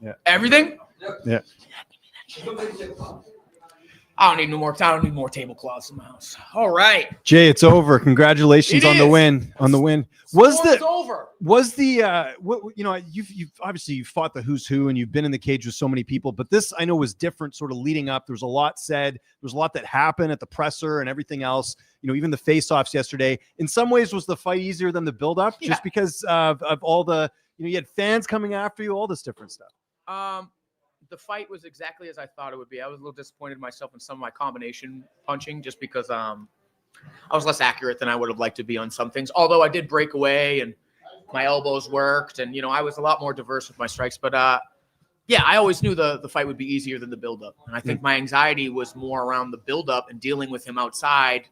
Yeah. Everything? Yeah. I don't need more tablecloths in my house. All right. Jay, it's over. Congratulations on the win. Over. Was the you've obviously you fought the who's who and you've been in the cage with so many people, but this I know was different sort of leading up. There was a lot said. There was a lot that happened at the presser and everything else. Even the face-offs yesterday. In some ways, was the fight easier than the buildup just because of all the you had fans coming after you, all this different stuff. The fight was exactly as I thought it would be. I was a little disappointed in myself in some of my combination punching just because I was less accurate than I would have liked to be on some things. Although I did break away and my elbows worked and, I was a lot more diverse with my strikes. But, I always knew the fight would be easier than the buildup. And I think my anxiety was more around the buildup and dealing with him outside.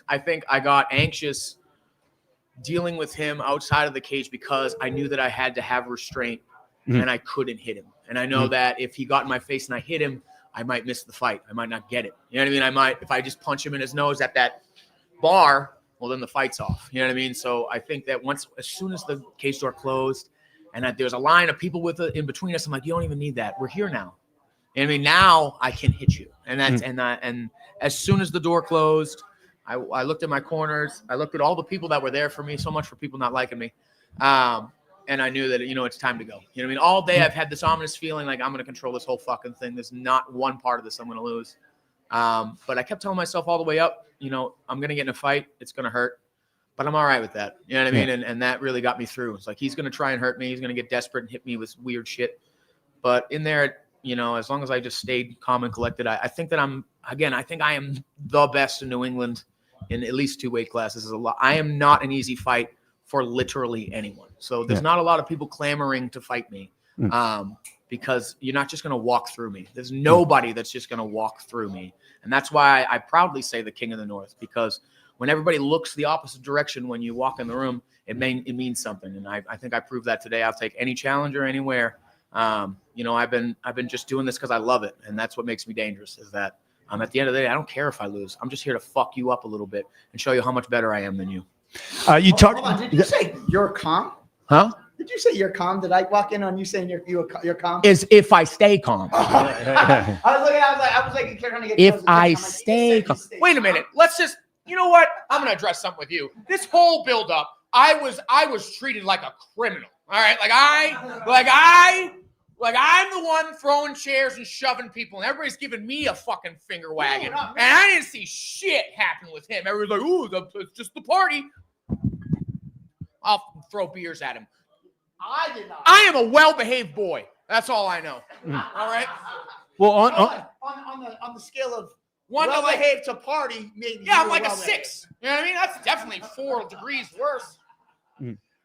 I think I got anxious dealing with him outside of the cage because I knew that I had to have restraint and I couldn't hit him. And I know that if he got in my face and I hit him, I might miss the fight. I might not get it. You know what I mean? If I just punch him in his nose at that bar, well, then the fight's off. You know what I mean? So I think that as soon as the cage door closed and that there's a line of people in between us, I'm like, you don't even need that. We're here now. You know what I mean? Now I can hit you. And that's, and as soon as the door closed, I looked at my corners. I looked at all the people that were there for me, so much for people not liking me. And I knew that, it's time to go. You know what I mean? All day I've had this ominous feeling like I'm going to control this whole fucking thing. There's not one part of this I'm going to lose. But I kept telling myself all the way up, I'm going to get in a fight. It's going to hurt. But I'm all right with that. You know what I mean? And that really got me through. It's like he's going to try and hurt me. He's going to get desperate and hit me with weird shit. But in there, as long as I just stayed calm and collected, I think that I think I am the best in New England in at least 2 weight classes. I am not an easy fight for literally anyone. So there's not a lot of people clamoring to fight me because you're not just going to walk through me. There's nobody that's just going to walk through me. And that's why I proudly say the King of the North, because when everybody looks the opposite direction when you walk in the room, it means something. And I think I proved that today. I'll take any challenger anywhere. I've been just doing this because I love it. And that's what makes me dangerous is that at the end of the day, I don't care if I lose. I'm just here to fuck you up a little bit and show you how much better I am than you. Hold on. Did you say you're calm? Huh? Did you say you're calm? Did I walk in on you saying you're calm? Is if I stay calm. I was like, trying to get if I stay calm. Wait a minute. Let's just, you know what? I'm going to address something with you. This whole buildup, I was treated like a criminal. All right. I'm the one throwing chairs and shoving people, and everybody's giving me a fucking finger wagging. And I didn't see shit happen with him. Everybody's like, ooh, it's just the party. I'll throw beers at him. I did not. I am a well-behaved boy. That's all I know. All right? Well, on the scale of well-behaved to party, maybe. Yeah, I'm like a 6. You know what I mean? That's definitely 4 degrees worse.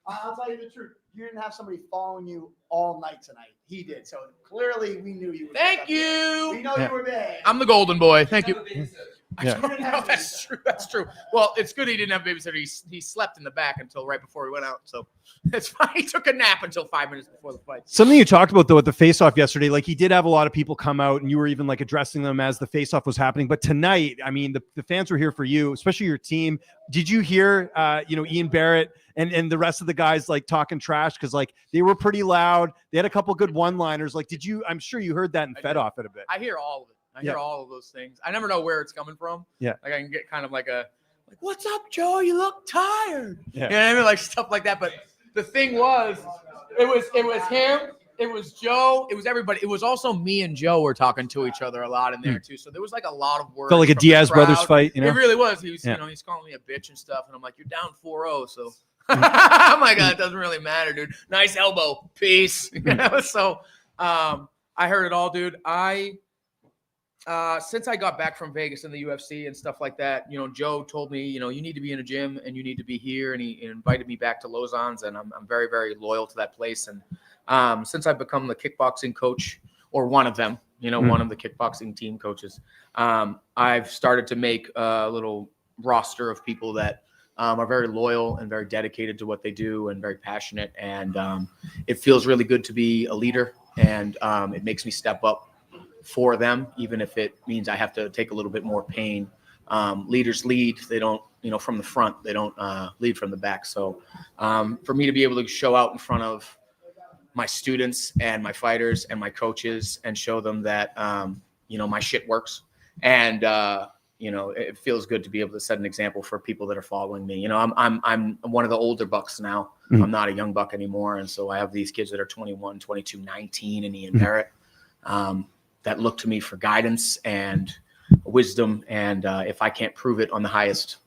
I'll tell you the truth. You didn't have somebody following you all night tonight. He did. So clearly we knew you were Thank you. We know you were there. I'm the golden boy. Thank you. Yeah. No, that's true. That's true. Well, it's good he didn't have a babysitter. He slept in the back until right before he went out. So it's fine. He took a nap until 5 minutes before the fight. Something you talked about, though, at the face-off yesterday, like he did have a lot of people come out and you were even like addressing them as the face-off was happening. But tonight, I mean, the fans were here for you, especially your team. Did you hear, Ian Barrett and the rest of the guys like talking trash? Because like they were pretty loud. They had a couple good one-liners. Like, I'm sure you heard that and fed off it a bit. I hear all of it. I hear all of those things. I never know where it's coming from. Yeah. Like I can get kind of like what's up, Joe? You look tired. Yeah. You know what I mean? Like stuff like that. But the thing was, it was him. It was Joe. It was everybody. It was also me and Joe were talking to each other a lot in there too. So there was like a lot of words. Felt like a Diaz brothers fight. It really was. He was, he's calling me a bitch and stuff. And I'm like, you're down 4-0. So I'm like, it doesn't really matter, dude. Nice elbow. Peace. So I heard it all, dude. Since I got back from Vegas in the UFC and stuff like that, Joe told me, you need to be in a gym and you need to be here. And he invited me back to Lausanne's, and I'm very, very loyal to that place. And since I've become the kickboxing coach, or one of them, one of the kickboxing team coaches, I've started to make a little roster of people that are very loyal and very dedicated to what they do and very passionate. And it feels really good to be a leader, and it makes me step up for them, even if it means I have to take a little bit more pain. Leaders lead. They don't, from the front. They don't lead from the back. So for me to be able to show out in front of my students and my fighters and my coaches and show them that, my shit works. And, it feels good to be able to set an example for people that are following me. I'm one of the older bucks now. Mm-hmm. I'm not a young buck anymore. And so I have these kids that are 21, 22, 19, and Ian Barrett, that look to me for guidance and wisdom. And if I can't prove it on the highest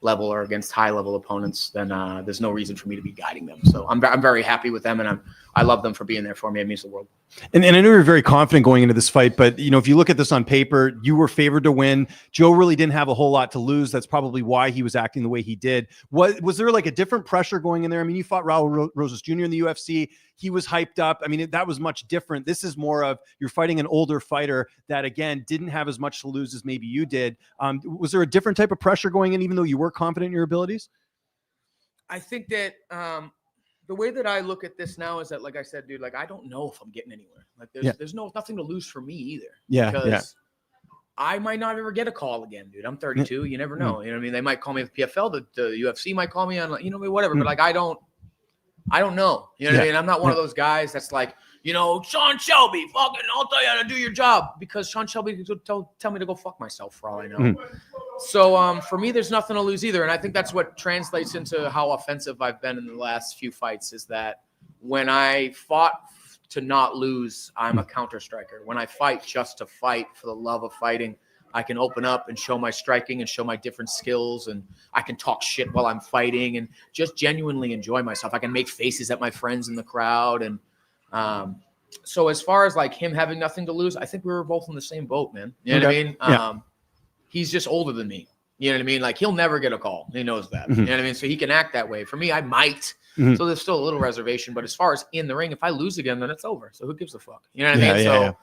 level or against high level opponents, then there's no reason for me to be guiding them. So I'm very happy with them, and I love them for being there for me. It means the world. And I know you're very confident going into this fight, but if you look at this on paper, you were favored to win. Joe really didn't have a whole lot to lose. That's probably why he was acting the way he did. Was there like a different pressure going in there? I mean, you fought Raul Rosas Jr. in the UFC. He was hyped up. I mean, that was much different. This is more of you're fighting an older fighter that, again, didn't have as much to lose as maybe you did. Was there a different type of pressure going in, even though you were confident in your abilities? I think that the way that I look at this now is that, like I said, dude, like I don't know if I'm getting anywhere. Like there's nothing to lose for me either. Yeah. Because I might not ever get a call again, dude. I'm 32. You never know. You know what I mean? They might call me with PFL. The UFC might call me on, whatever. But like I don't know. You know what I mean? I'm not one of those guys that's like, Sean Shelby, fucking, I'll tell you how to do your job, because Sean Shelby could tell me to go fuck myself for all I know. Mm-hmm. So for me, there's nothing to lose either. And I think that's what translates into how offensive I've been in the last few fights, is that when I fought to not lose, I'm a counter striker. When I fight just to fight for the love of fighting, I can open up and show my striking and show my different skills, and I can talk shit while I'm fighting and just genuinely enjoy myself. I can make faces at my friends in the crowd. And so as far as like him having nothing to lose, I think we were both in the same boat, man. You know what I mean? Yeah. He's just older than me. You know what I mean? Like he'll never get a call. He knows that. Mm-hmm. You know what I mean? So he can act that way. For me, I might. Mm-hmm. So there's still a little reservation. But as far as in the ring, if I lose again, then it's over. So who gives a fuck? You know what I mean? So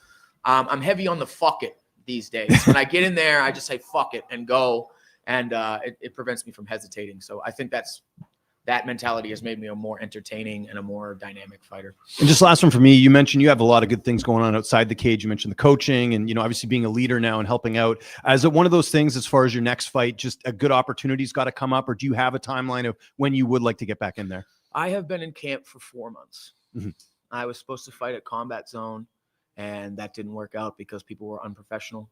I'm heavy on the fuck it these days. When I get in there, I just say fuck it and go. And it prevents me from hesitating. So I think that mentality has made me a more entertaining and a more dynamic fighter. And just last one for me, you mentioned you have a lot of good things going on outside the cage. You mentioned the coaching and, obviously being a leader now and helping out. Is it one of those things as far as your next fight, just a good opportunity's got to come up, or do you have a timeline of when you would like to get back in there? I have been in camp for 4 months. Mm-hmm. I was supposed to fight at Combat Zone, and that didn't work out because people were unprofessional.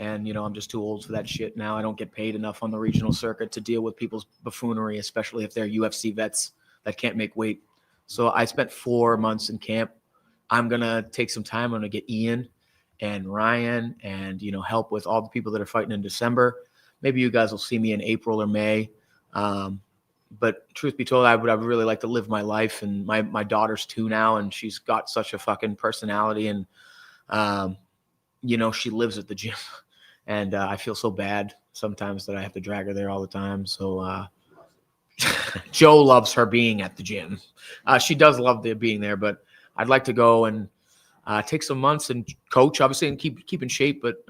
And, I'm just too old for that shit now. I don't get paid enough on the regional circuit to deal with people's buffoonery, especially if they're UFC vets that can't make weight. So I spent 4 months in camp. I'm going to take some time. I'm going to get Ian and Ryan and, help with all the people that are fighting in December. Maybe you guys will see me in April or May. But truth be told, I would really like to live my life. And my daughter's 2 now, and she's got such a fucking personality. And, she lives at the gym. And I feel so bad sometimes that I have to drag her there all the time. So Joe loves her being at the gym. She does love being there, but I'd like to go and take some months and coach, obviously, and keep in shape, but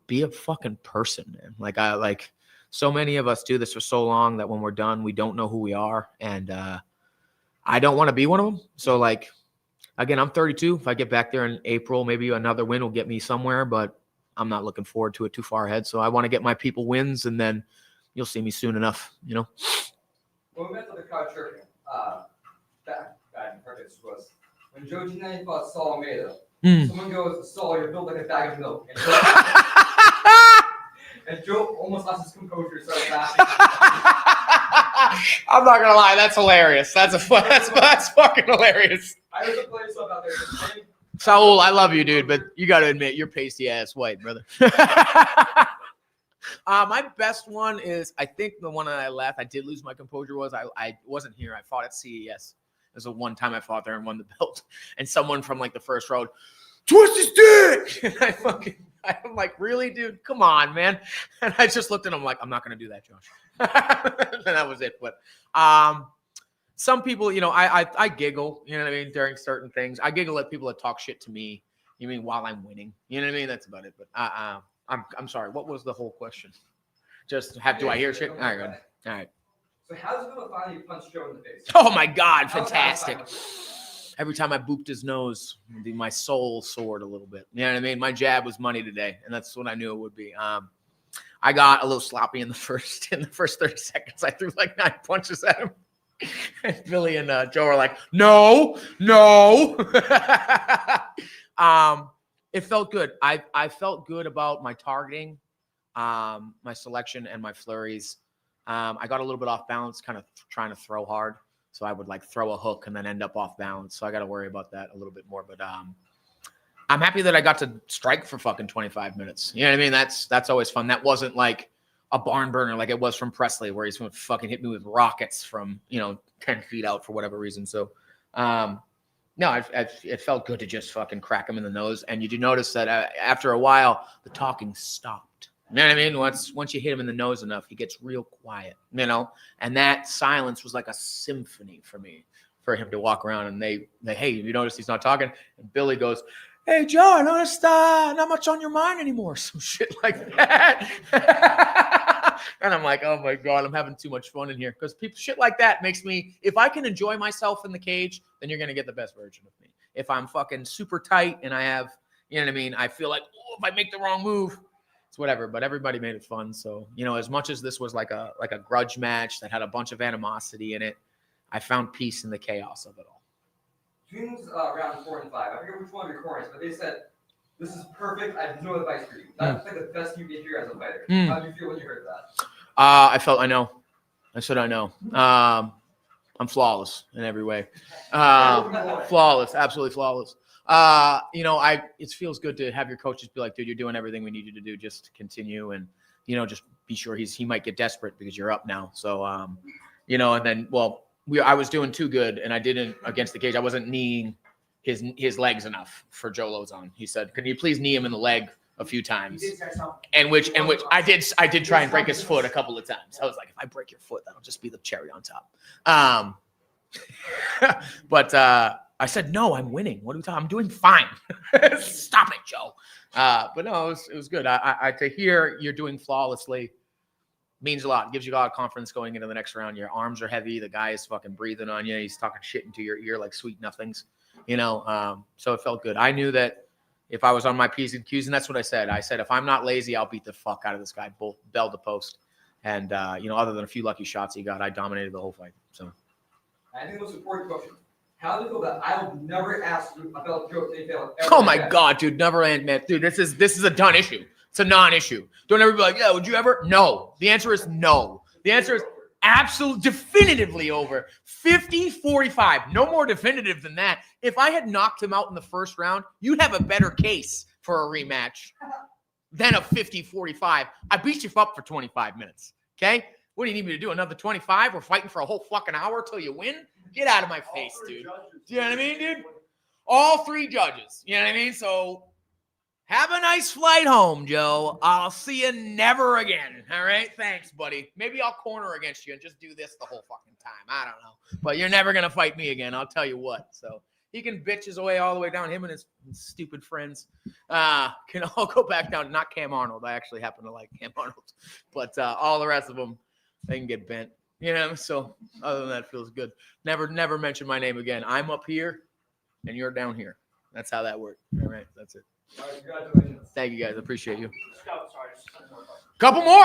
be a fucking person, man. Like so many of us do this for so long that when we're done, we don't know who we are. And I don't want to be one of them. So again, I'm 32. If I get back there in April, maybe another win will get me somewhere, but I'm not looking forward to it too far ahead. So I want to get my people wins, and then you'll see me soon enough, When we went to the crowd chirping, back in practice was when Joe Giannini fought Saul Almeida. Someone goes, Saul, you're built like a bag of milk. And Joe almost lost his composure, started laughing. I'm not gonna lie, that's hilarious. That's fucking hilarious. I was a play sub out there. Saul, I love you, dude, but you got to admit, you're pasty ass white, brother. My best one is, I think the one that I left, I did lose my composure, was I wasn't here. I fought at CES. It was the one time I fought there and won the belt. And someone from the first row, twist his dick! And I'm like, really, dude? Come on, man. And I just looked at him like, I'm not going to do that, Josh. And that was it. But some people, I giggle, during certain things. I giggle at people that talk shit to me, while I'm winning. You know what I mean? That's about it. But I'm sorry. What was the whole question? Just do I hear shit? All right, good. All right. So how's it going to finally punch Joe in the face? Oh, my God. Fantastic. Every time I booped his nose, my soul soared a little bit. You know what I mean? My jab was money today, and that's what I knew it would be. I got a little sloppy in the first 30 seconds. I threw 9 punches at him. And Billy and Joe are like, no. It felt good. I felt good about my targeting, my selection, and my flurries. I got a little bit off balance, kind of trying to throw hard. So I would like throw a hook and then end up off balance. So I got to worry about that a little bit more. But I'm happy that I got to strike for fucking 25 minutes. You know what I mean? That's always fun. That wasn't like a barn burner like it was from Presley, where he's going to fucking hit me with rockets from, 10 feet out for whatever reason. So, no, it felt good to just fucking crack him in the nose. And you do notice that after a while, the talking stopped. You know what I mean? Once you hit him in the nose enough, he gets real quiet, and that silence was like a symphony for me, for him to walk around and they hey, you notice he's not talking? And Billy goes, hey, Joe, I noticed not much on your mind anymore. Some shit like that. And I'm like, oh my God, I'm having too much fun in here. Because shit like that makes me, if I can enjoy myself in the cage, then you're going to get the best version of me. If I'm fucking super tight and I have, you know what I mean? I feel like, if I make the wrong move, it's whatever. But everybody made it fun. So, as much as this was like a grudge match that had a bunch of animosity in it, I found peace in the chaos of it all. Between round 4 and 5, I forget which one of your corners, but they said, this is perfect. I have no advice for you. That's like the best you can hear as a fighter. How did you feel when you heard that? I said, I know. I'm flawless in every way. Flawless, absolutely flawless. It feels good to have your coaches be like, dude, you're doing everything we need you to do. Just continue and, just be sure he might get desperate because you're up now. So, and then, I was doing too good, and I didn't against the cage. I wasn't kneeing his legs enough for Joe Lozon. He said, "Can you please knee him in the leg a few times?" And which I did try and break his foot a couple of times. I was like, if I break your foot, that'll just be the cherry on top. But I said, no, I'm winning. What are we talking? I'm doing fine. Stop it, Joe. But no, it was good. I to hear you're doing flawlessly means a lot. It gives you a lot of confidence going into the next round. Your arms are heavy. The guy is fucking breathing on you. He's talking shit into your ear like sweet nothings, so it felt good. I knew that if I was on my P's and Q's, and that's what I said. I said, if I'm not lazy, I'll beat the fuck out of this guy, bell to post. And, other than a few lucky shots he got, I dominated the whole fight. So I think the most important question. How do you feel that I will never ask you about Joe Penafiel? Oh my God, dude, never end, man. Dude, this is a done issue. It's a non-issue. Don't ever be like, yeah, would you ever? No. The answer is no. The answer is absolutely definitively over. 50-45. No more definitive than that. If I had knocked him out in the first round, you'd have a better case for a rematch than a 50-45. I beat you up for 25 minutes. Okay? What do you need me to do? Another 25? We're fighting for a whole fucking hour till you win? Get out of my face, dude. Do you know what I mean, dude? All 3 judges. You know what I mean? So have a nice flight home, Joe. I'll see you never again. All right? Thanks, buddy. Maybe I'll corner against you and just do this the whole fucking time. I don't know. But you're never going to fight me again. I'll tell you what. So he can bitch his way all the way down. Him and his stupid friends can all go back down. Not Cam Arnold. I actually happen to like Cam Arnold. But all the rest of them, they can get bent. So other than that, it feels good. Never mention my name again. I'm up here and you're down here. That's how that worked. All right. That's it. All right, congratulations. Thank you, guys. I appreciate you. Couple more.